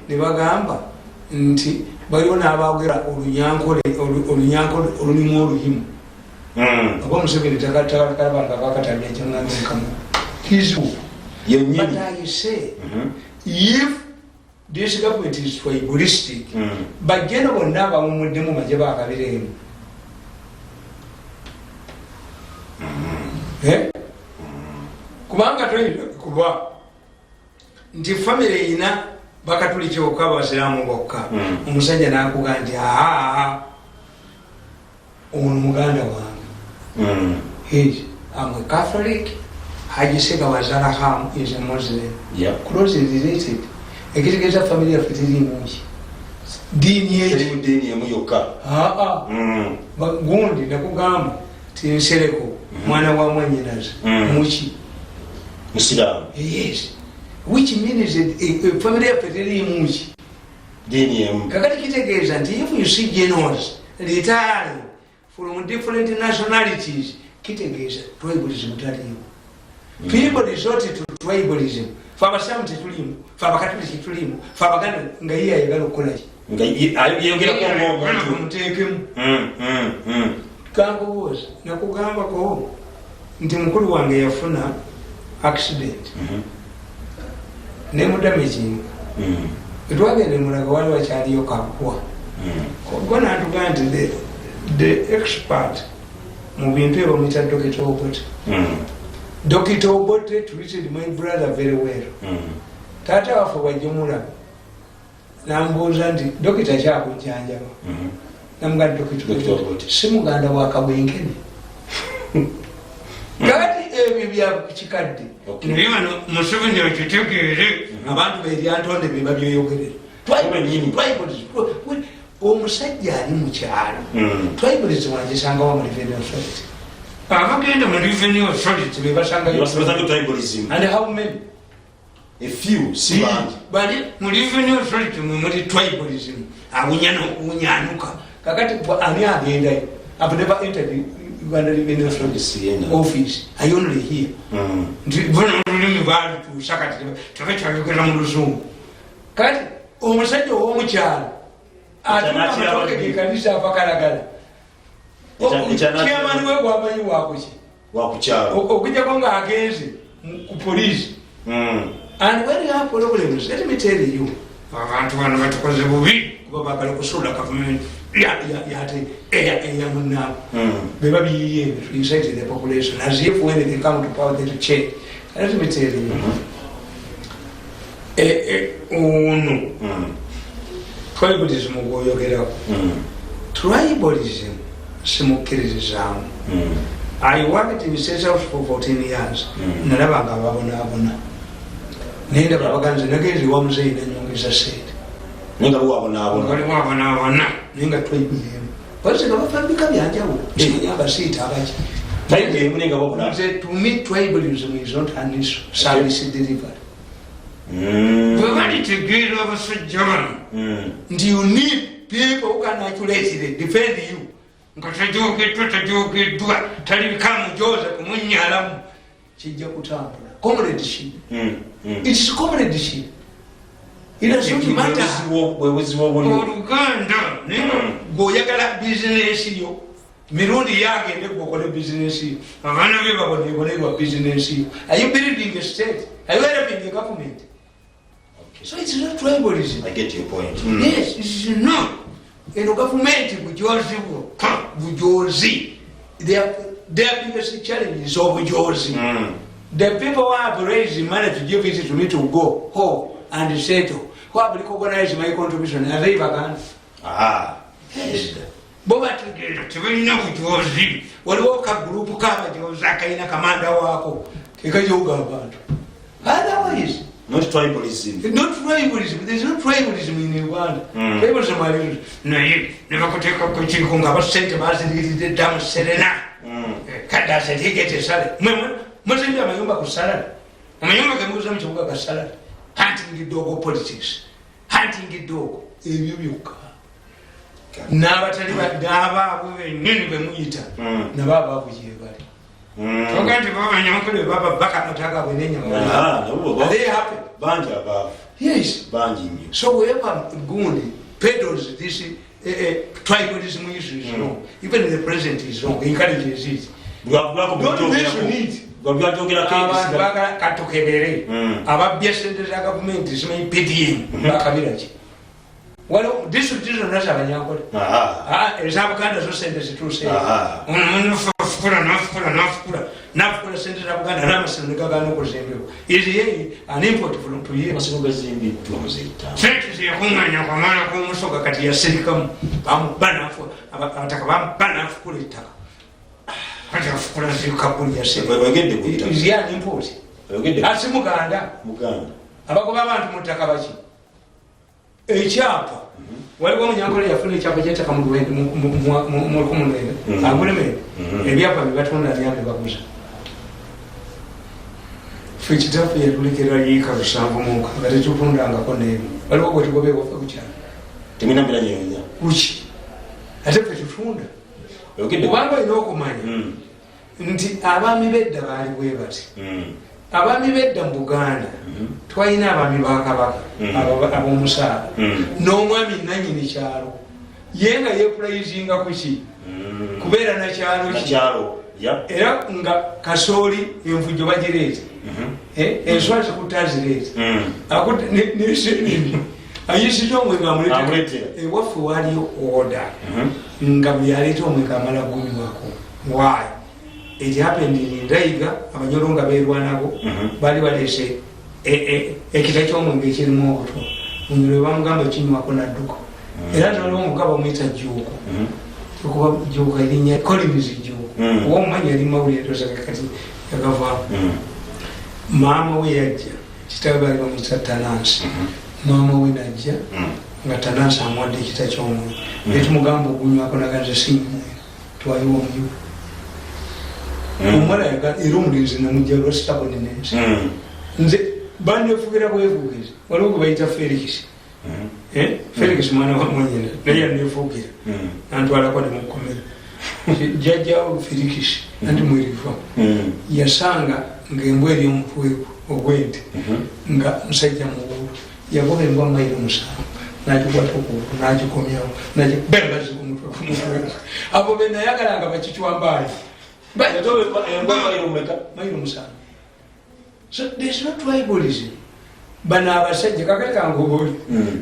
ne bagamba nti baliwo n'abaagera olunyankole olulimu oluyimu. Oba Museveni takalabanga bakatabya kyangambikamu. Kizibu. But I say, if this government is tribalistic, but general never would demo my Java Kabirem. Kubanga Kuba the family in a Bakatuli Choka was Ramoboka, Musanja Nakuganti, on Muganda one. I'm a Catholic. Hajiseka Wazaraham is a Muslim. Yeah. Closely related. A great family of Tilimushi. Dini Muyoka. But Gundi, Nakugam, Tinsereko, Mana Wamaninas, Muchi. Musida. Yes. Which means a family of Tilimushi. Dini Kakati and if you see generals retiring from different nationalities, Kitegeza, tribalism, telling you. People resorted to tribalism. Fabasam Titulim, Fabakatu Titulim, Fabagana, Gaia, Galokolaj. You take him. Gambo was Nakugamba go. Ntimukulu Yafuna accident. Name damaging. It wasn't in Muragawa Chadio Kapua. Gonna to grant the expert moving to a meter docket over. Dokito Obote treated my brother very well. Tata of Wajumura nambuuza nti dokita kyakujjanjaba namugaa dokita si muganda wa kabwenkene kati ebyo byakikadde naye wano Museveni okitegeere abantu beryantonde beba byoyogerera omusajja ali mukyalo tribalism wagisangawo mu revenue authority abagenda mu revenue authority bebasangayo and how many a few sibangi bali mu revenue authority muri tribalism awunyanuka kakati ani agendayo I've never entered the Uganda Revenue Authority office. I only hear. Vulimi bali tusakati tebachayogera mu luzungu kati omusajja ow'omukyalo atuma amatoke gekanisa apakalagala chairman we gwamanyi wakukyalo okujjako nga agenze ku police and when you have problems let me tell you abantu bano batukoze bubi kuba bagala kusula government yate eyamunabo beba biyiye inside the population as if when they come to power they change. Let me tell you tribalism gwoyogerako tribalism simukkiririzaamu. I worked in the state house for 14 years nalabanga ababonaabona naye ndaba baganze nagenze wa muzeeyi nanyongeza sente nenga wabonaabona nenga tribalism baseka bafambika byanjawulo abasiita abaki to me tribalism is not an issue service delivery. Bwebalitegeera abasajja bano nti you need people who can actually defend you nga tajogeddwa talibika mujoza kumunyalamu kijja kutambula comradeship. It is comradeship. It doesn't matter oluganda bw'oyagala bizinesi yo Mirundi yagende gukole business yo abaana be babonerwa business yo. Are you building a state? Are you helping the government? So it's not tribalism. I get your point. Yes, it's not. And the government bujozi their biggest challenge is over bujozi. The people who have raised money to give it to me to go home and settle who have recognized my contribution as they began. Yes. Boba together tebalina bujozi waliwo ka group k'abajozi akalina kamanda waako kekajoga abantu. Otherwise not tribalism. Not tribalism. There's no tribalism in Uganda. Tribalism are naye nebakuteeka ku kintu nga basente bazirigidde ddamu serena kadda asetegete sale muzimbi amayumba ku salary amayumba gemuuza mu kibuga ga salary hunting dog politics hunting dog ebyo byokka n'abatali n'abaabwe bennyini bemuyita nabo abaabwe gyebali togandi babanyankole baba baka mutaka bwenenyama they happy banji above. Yes, banji. So whoever Gundi peddles this tribalism issue is wrong. Even the president is wrong. He encourages it. Don't mention it. Katokebere ababya sente za government simanyi PDM bakabirachi walo this is not abanyankole ezabuganda zo sente zituse nafukula sente za buganda namasiro negagana okuzimbiwa izi an import from to ye masiro gazimbiddwa muzita sente ziyakunganya kwamala kumusoga kati yasirikamu bamubanafu abataka bamubanaafukula ettaka kati afukula zikabuli yasirika izi an import asi muganda abagoba abantu mu ttaka baki ekyapa waliwo omunyankole yafuna ekyapa ky'ettaka mu lukumulwenda agulemere ebyapa byebatunda nyambe baguza fe kitaffe yatulekera yiika 7 nga tetutundangako n'ebyo waliwo bwetugobeewaffe kukyala teminambira nyonya kuki ate fe tutunda kubanga olina okumanya nti abaami bedda baali bwe bati abaami bedda mu Buganda twalina abaami ba Kabaka ab'omusaala n'omwami nannyini kyalo ye nga yeepulayizinga kuki kubeera nakyalo ki era nga kasooli envujjo bagireeta enswa zikutta zireeta neseneni ayisiza omwenge amuleetera ewaffe waliyo oda nga byaleeta omwenge amala gumiwako waayo it happened in Ndaiga abanyolo nga beerwanabo bali baleese ekita ky'omwenge ekirimu obutwa munyolo bamugamba kinywako nadduko era nolwomuka bamwita juuko okuba juuko erinnya Collins juuko oba omumanyi yali mawulire tozake kati yagavaamu maama we yajja kitawe bali bamwita Tanansi maama we najja nga Tanansi amuwadde ekita ky'omwoyo naye tumugamba ogunywako naganze sinyumwe twayiwa omuyu omuwala era omulenzi namujja lwasitabone nensi nze bannefugira bwefugizi waliwo gwe bayita Felix Felix mwana wa mwanyina naye yanefugira nantwalako ne mukomera jjajjawo Felix anti mwerifa yasanga ng'embwa eri omutwe ogw'ente nga musajja muwulu yagoba embwa mayiro musanvu nagikwata okugulu nagikomyawo nagibebaziba omutwe ku mutwe abo benayagalanga bakikywambaali mayiro musanvu. So there's no tribalism. Bana abasajja kakati kangoboli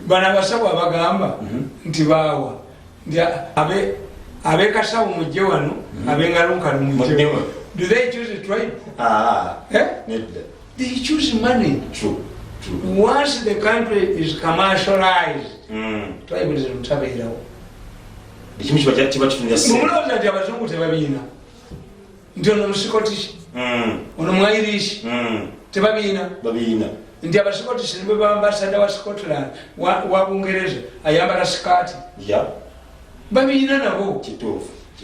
bana abasabwa abagamba nti baawa ndia abe kasawo mujje wano abengalunkalu mujje. Do they choose a tribe? They choose money. True. Once the country is commercialized, tribalism tabeerawo. Mumulowooza nti abazungu tebabiina nti ono Scottish ono Irish tebabiina nti Scottish nibo bambasada wa Scotland wa Bungereza ayambala skati babiina nabo.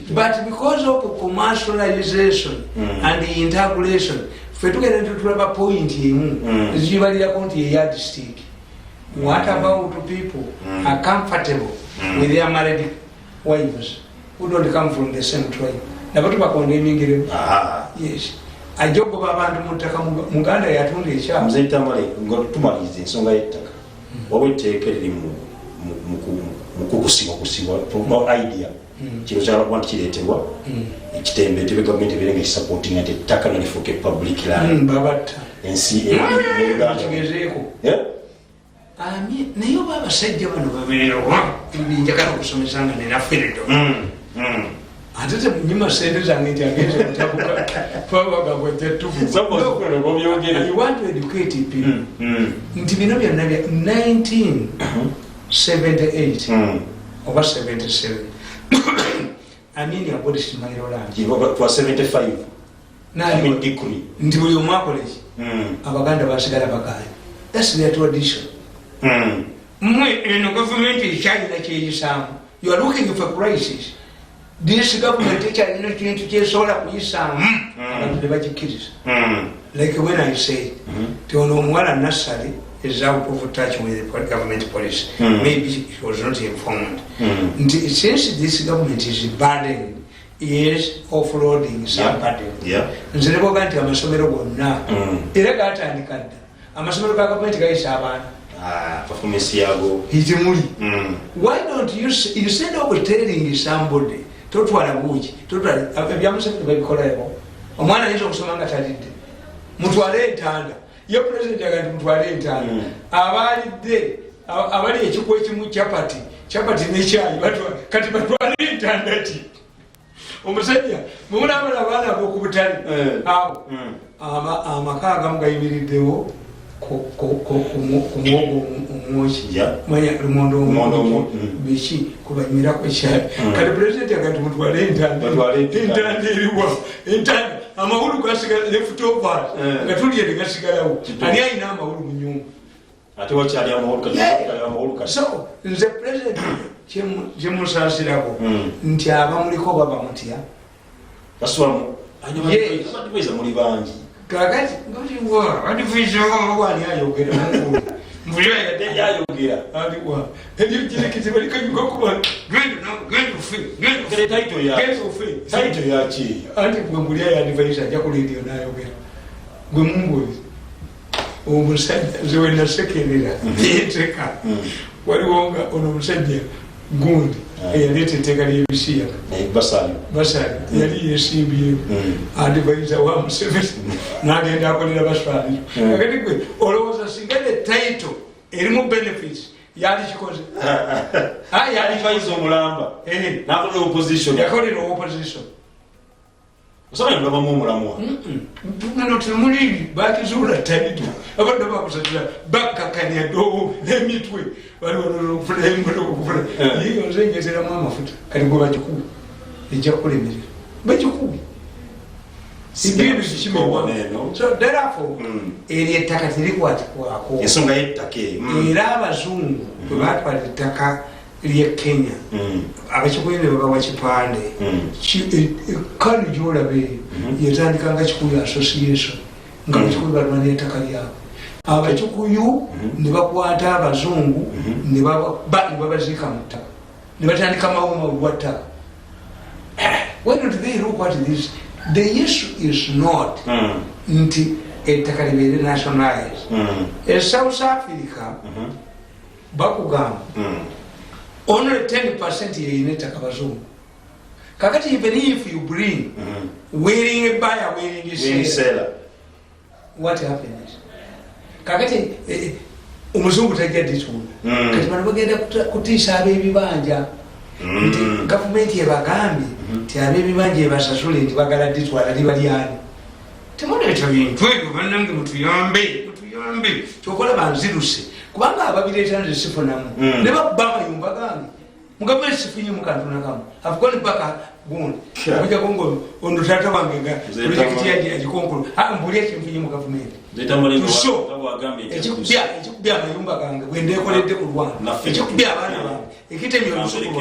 But because of commercialization and the integration, fe tugenda tutulaba point emu zibalirako nti ye yardstick. What about people are comfortable with their married wives who don't come from the same tribe? Nabatu bakondemingire. Yes. Ajogoba abantu mutaka muganda yatunda ekya. Mzee Tamale ngotumalize ensonga y'ettaka. Waweteekera mu kusibwa from idea. Kino kya want kireetebwa ekitembe tebe gavumenti ebirenga supporting ate ettaka nalifuuke public land. Babata. Ensi Kimususeeko. Naye oba abasajja bano babeerwa njagala okusomesanga ne nafferedo. Ate temunyima sente zange nti agenze kutabuka twabagabwete tufu. You want to educate people. Nti bino byonna bya 1978 oba 77 Amini abolished Maryland. For 75. I mean decree. Nti buli omu akoleki abaganda basigala baganya. That's their tradition. Mwe government ekyalina kyeyisaamu. You are looking for crisis. This government ekyalina kintu kyesobola kuyisaamu abantu tebakikkiriza. Like when I say ti ono omuwala Nassali is out of touch with the government policy. Maybe he was not informed. Since this government is burdened, is offloading some burden. Nze neboga nti amasomero gonna era gatandika dda. Amasomero ga government gayisa abaana. Performance yago. Hitimuli. Why don't you, instead of telling somebody, totwala buki, totwala ebyamusomero babikola yabo. Omwana ayinza okusoma nga talidde. Mutwale entanda. Ye president agati mutwale entanda. Abali ekikuwa ekimu chapati n'ekyayi kati batwale entanda ti. Omusajja mumulabala abaana ab'okubutale awo amaka agamu gayimiriddewo ku mwogo omwoki manya lumondo biki kubanyimirako ekyayi kati pulezidenti agati mutwale entanda eriwa entanda amawulu gasigala leftovers nga tulye tegasigalawo ani ayina amawulu mu nyumba ate wakyali amawulu kati. So nze pulezidenti kyemusaasirako nti abamuliko baba mutya baswamu abadivaiza muli bangi kakati ngoliwa adivaizaani ayogera ayogera aliwa ebyo kirekiti balikanyukakuba taito yaki anti gwe muli ayo adivaiza ajja kuleediyo n'ayogera gwe mumbulizi omusajja nze wenasekerera yeteka waliwo nga ono omusajja gundi eyaleeta etteeka ly'ebisiya basali yali yesimbyeko adivaiza wa Museveni n'agenda akolera baswaliro kakati gwe olowooza singa ne taito erimu benefits yali kikoze advise omulamba nakolera opposition yakolera opposition Osaba ndaba mu mulamwa. Ngano tumuli bakizula tabitu. Abadde bakusatira bakakanya do emitwe. Waliwo okufula okufula. Yiyo nzengetera mu amafuta. Kali go bakikuba. Ejja kulemerera. Bakikuba. Sigendo kikimewa. So therefore eri ettaka tirikwati kwako. Ensonga y'ettaka. Era abazungu bwe batwala ettaka lye Kenya abakikuyu ne babawa kipande kale gyolabe yetandika nga Kikuyu Association nga Kikuyu balwanira ettaka lyabwe abakikuyu ne bakwata abazungu ne babaziika mu ttaka ne batandika mawuma lwa ttaka. Why don't they look at this? The issue is not nti ettaka libeere nationalized. South Africa bakugamba only 10% yeyina ettaka bazungu. Kakati even if you bring wearing a buyer, wearing a seller, what happens? Kakati omuzungu tajja ditunda. Kati bano bagenda kutiisa ab'ebibanja nti gavumenti ebagambye nti ab'ebibanja ebasasule nti bagala ditwala libalyani. Temuleeta bintu ebyo bannange mutuyambe kyokola banziruse kubanga ababireeta nze sifunamu ne babba amayumba gange mugavumenti sifunye mukantu nakamu afugoni paka gundi okuja kongo ono taata wange nga projekiti yaje agikonkolo mbuli ekinfunye mu gavumenti ekikubya amayumba gange bwendekoledde ku Rwanda ekikubya abaana bange ekitemye olusuku